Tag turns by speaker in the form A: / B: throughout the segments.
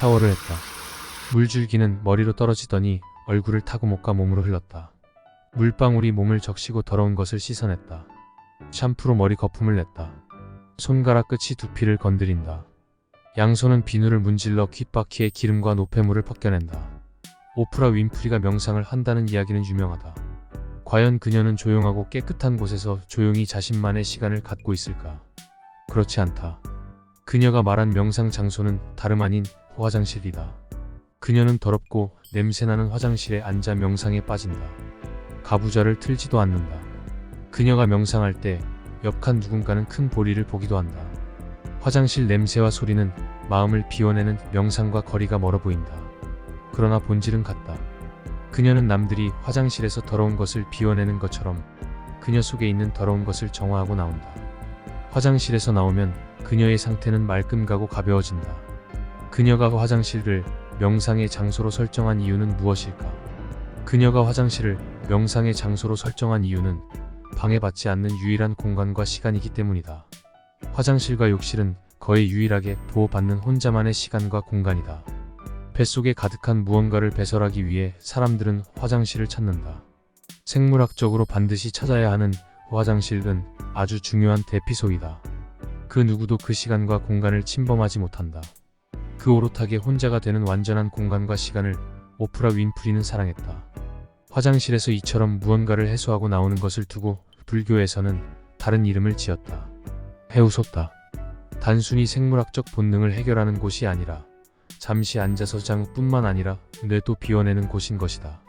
A: 샤워를 했다. 물줄기는 머리로 떨어지더니 얼굴을 타고 목과 몸으로 흘렀다. 물방울이 몸을 적시고 더러운 것을 씻어냈다. 샴푸로 머리 거품을 냈다. 손가락 끝이 두피를 건드린다. 양손은 비누를 문질러 귓바퀴에 기름과 노폐물을 벗겨낸다. 오프라 윈프리가 명상을 한다는 이야기는 유명하다. 과연 그녀는 조용하고 깨끗한 곳에서 조용히 자신만의 시간을 갖고 있을까? 그렇지 않다. 그녀가 말한 명상 장소는 다름 아닌 화장실이다. 그녀는 더럽고 냄새나는 화장실에 앉아 명상에 빠진다. 가부좌를 틀지도 않는다. 그녀가 명상할 때 옆칸 누군가는 큰 볼일을 보기도 한다. 화장실 냄새와 소리는 마음을 비워내는 명상과 거리가 멀어 보인다. 그러나 본질은 같다. 그녀는 남들이 화장실에서 더러운 것을 비워내는 것처럼 그녀 속에 있는 더러운 것을 정화하고 나온다. 화장실에서 나오면 그녀의 상태는 말끔하고 가벼워진다. 그녀가 화장실을 명상의 장소로 설정한 이유는 무엇일까? 그녀가 화장실을 명상의 장소로 설정한 이유는 방해받지 않는 유일한 공간과 시간이기 때문이다. 화장실과 욕실은 거의 유일하게 보호받는 혼자만의 시간과 공간이다. 뱃속에 가득한 무언가를 배설하기 위해 사람들은 화장실을 찾는다. 생물학적으로 반드시 찾아야 하는 화장실은 아주 중요한 대피소이다. 그 누구도 그 시간과 공간을 침범하지 못한다. 그 오롯하게 혼자가 되는 완전한 공간과 시간을 오프라 윈프리는 사랑했다. 화장실에서 이처럼 무언가를 해소하고 나오는 것을 두고 불교에서는 다른 이름을 지었다. 해우소다. 단순히 생물학적 본능을 해결하는 곳이 아니라 잠시 앉아서 장뿐만 아니라 뇌도 비워내는 곳인 것이다.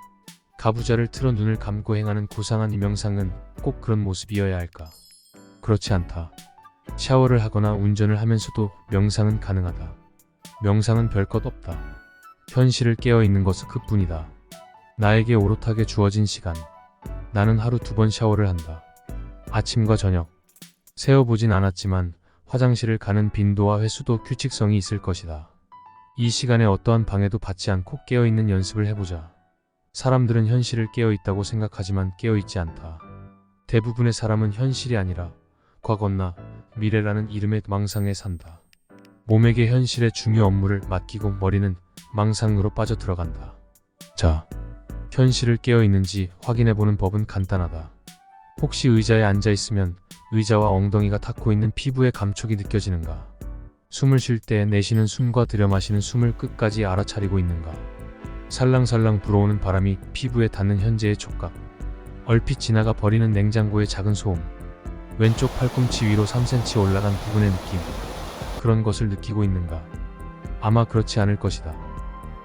A: 가부좌를 틀어 눈을 감고 행하는 고상한 이 명상은 꼭 그런 모습이어야 할까? 그렇지 않다. 샤워를 하거나 운전을 하면서도 명상은 가능하다. 명상은 별것 없다. 현실을 깨어있는 것은 그뿐이다. 나에게 오롯하게 주어진 시간. 나는 하루 2번 샤워를 한다. 아침과 저녁. 세어보진 않았지만 화장실을 가는 빈도와 횟수도 규칙성이 있을 것이다. 이 시간에 어떠한 방해도 받지 않고 깨어있는 연습을 해보자. 사람들은 현실을 깨어있다고 생각하지만 깨어있지 않다. 대부분의 사람은 현실이 아니라 과거나 미래라는 이름의 망상에 산다. 몸에게 현실의 중요 업무를 맡기고 머리는 망상으로 빠져들어간다. 자, 현실을 깨어있는지 확인해보는 법은 간단하다. 혹시 의자에 앉아있으면 의자와 엉덩이가 닿고 있는 피부의 감촉이 느껴지는가? 숨을 쉴 때 내쉬는 숨과 들여마시는 숨을 끝까지 알아차리고 있는가? 살랑살랑 불어오는 바람이 피부에 닿는 현재의 촉각. 얼핏 지나가 버리는 냉장고의 작은 소음. 왼쪽 팔꿈치 위로 3cm 올라간 부분의 느낌. 그런 것을 느끼고 있는가? 아마 그렇지 않을 것이다.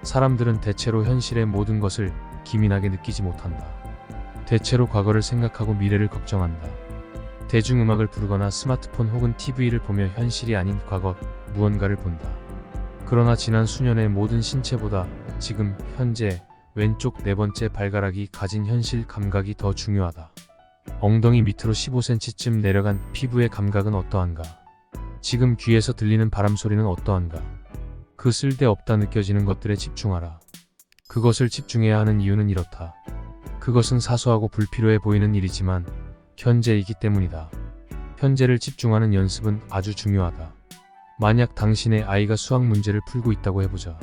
A: 사람들은 대체로 현실의 모든 것을 기민하게 느끼지 못한다. 대체로 과거를 생각하고 미래를 걱정한다. 대중음악을 부르거나 스마트폰 혹은 TV를 보며 현실이 아닌 과거 무언가를 본다. 그러나 지난 수년의 모든 신체보다 지금 현재 왼쪽 4번째 발가락이 가진 현실 감각이 더 중요하다. 엉덩이 밑으로 15cm쯤 내려간 피부의 감각은 어떠한가? 지금 귀에서 들리는 바람 소리는 어떠한가? 그 쓸데없다 느껴지는 것들에 집중하라. 그것을 집중해야 하는 이유는 이렇다. 그것은 사소하고 불필요해 보이는 일이지만 현재이기 때문이다. 현재를 집중하는 연습은 아주 중요하다. 만약 당신의 아이가 수학 문제를 풀고 있다고 해보자.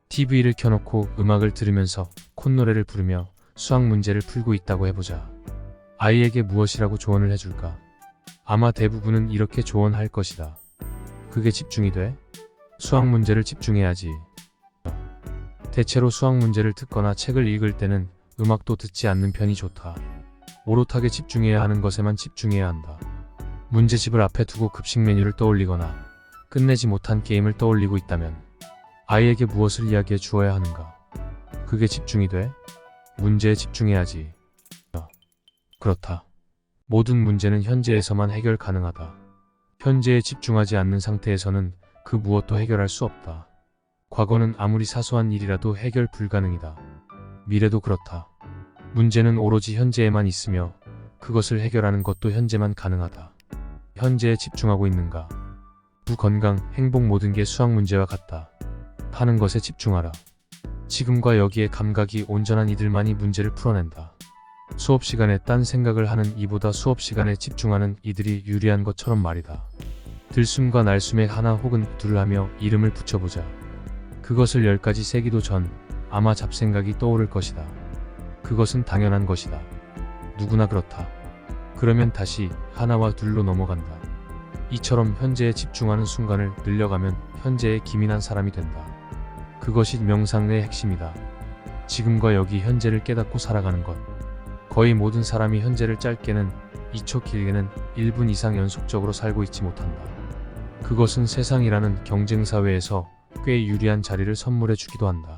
A: TV를 켜놓고 음악을 들으면서 콧노래를 부르며 수학 문제를 풀고 있다고 해보자. 아이에게 무엇이라고 조언을 해줄까? 아마 대부분은 이렇게 조언할 것이다. 그게 집중이 돼? 수학 문제를 집중해야지. 대체로 수학 문제를 듣거나 책을 읽을 때는 음악도 듣지 않는 편이 좋다. 오롯하게 집중해야 하는 것에만 집중해야 한다. 문제집을 앞에 두고 급식 메뉴를 떠올리거나 끝내지 못한 게임을 떠올리고 있다면 아이에게 무엇을 이야기해 주어야 하는가? 그게 집중이 돼? 문제에 집중해야지. 그렇다. 모든 문제는 현재에서만 해결 가능하다. 현재에 집중하지 않는 상태에서는 그 무엇도 해결할 수 없다. 과거는 아무리 사소한 일이라도 해결 불가능이다. 미래도 그렇다. 문제는 오로지 현재에만 있으며 그것을 해결하는 것도 현재만 가능하다. 현재에 집중하고 있는가? 건강, 행복 모든 게 수학 문제와 같다. 하는 것에 집중하라. 지금과 여기에 감각이 온전한 이들만이 문제를 풀어낸다. 수업 시간에 딴 생각을 하는 이보다 수업 시간에 집중하는 이들이 유리한 것처럼 말이다. 들숨과 날숨에 하나 혹은 둘 하며 이름을 붙여보자. 그것을 10가지 세기도 전 아마 잡생각이 떠오를 것이다. 그것은 당연한 것이다. 누구나 그렇다. 그러면 다시 하나와 둘로 넘어간다. 이처럼 현재에 집중하는 순간을 늘려가면 현재에 기민한 사람이 된다. 그것이 명상의 핵심이다. 지금과 여기 현재를 깨닫고 살아가는 것. 거의 모든 사람이 현재를 짧게는 2초 길게는 1분 이상 연속적으로 살고 있지 못한다. 그것은 세상이라는 경쟁사회에서 꽤 유리한 자리를 선물해 주기도 한다.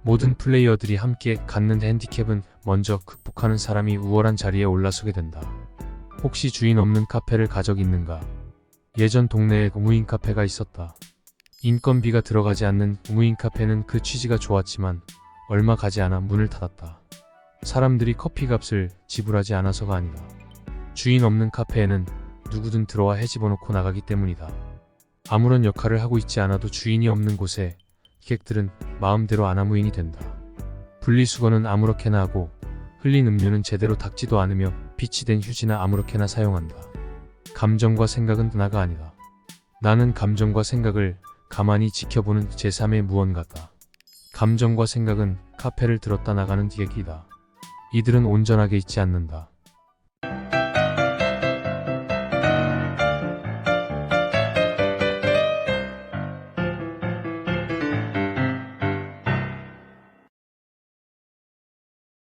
A: 모든 플레이어들이 함께 갖는 핸디캡은 먼저 극복하는 사람이 우월한 자리에 올라서게 된다. 혹시 주인 없는 카페를 가 적 있는가? 예전 동네에 무인 카페가 있었다. 인건비가 들어가지 않는 무인 카페는 그 취지가 좋았지만 얼마 가지 않아 문을 닫았다. 사람들이 커피값을 지불하지 않아서가 아니다. 주인 없는 카페에는 누구든 들어와 해 집어넣고 나가기 때문이다. 아무런 역할을 하고 있지 않아도 주인이 없는 곳에 객들은 마음대로 아나무인이 된다. 분리수거는 아무렇게나 하고 흘린 음료는 제대로 닦지도 않으며 빛이 된 휴지나 아무렇게나 사용한다. 감정과 생각은 나가 아니다. 나는 감정과 생각을 가만히 지켜보는 제3의 무언가다. 감정과 생각은 카페를 들었다 나가는 객이다. 이들은 온전하게 있지 않는다.